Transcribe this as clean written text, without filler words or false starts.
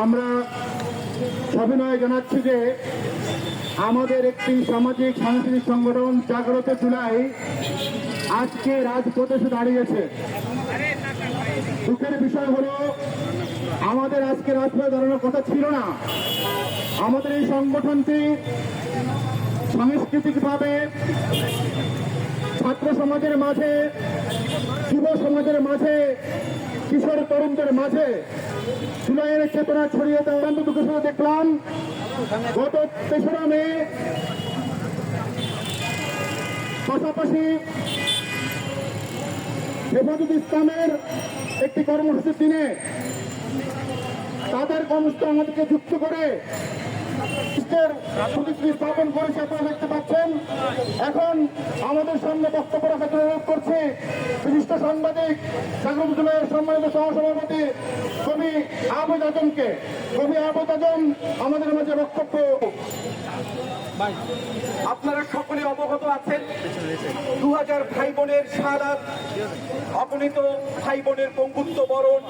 আমরা সবিনয় জানাচ্ছি যে আমাদের একটি সামাজিক সাংস্কৃতিক সংগঠন জাগ্রত জুলাই আজকে রাজপথে এসে দাঁড়িয়েছে। দুঃখের বিষয় হলো আমাদের আজকে রাজপথে দাঁড়ানোর কথা ছিল না। আমাদের এই সংগঠনটি সাংস্কৃতিকভাবে ছাত্র সমাজের মাঝে, যুব সমাজের মাঝে, কিশোর তরুণদের মাঝে জুলাইয়ের চেতনা ছড়িয়ে দেওয়া। দুঃখের সাথে দেখলাম গত ৩রা মে পাশাপাশি হেফাজত ইসলামের একটি কর্মসূচির দিনে তাদের কর্মসূচি আমাদেরকে যুক্ত করে প্রতিশ্রুতি স্থাপন করেছে। আপনারা দেখতে পাচ্ছেন। এখন আমাদের সামনে বক্তব্য রাখার অনুরোধ করছি বিশিষ্ট সাংবাদিক জাগ্রত জুলাইয়ের সম্মানিত সহসভাপতি কবি আবেদ আজমকে। কবি আবেদ আজম আমাদের মাঝে বক্তব্য। আপনারা সকলে অবগত আছেন 2000 ভাই বোনের শাহাদাত, অগণিত ভাই বোনের পঙ্গুত্ব বরণ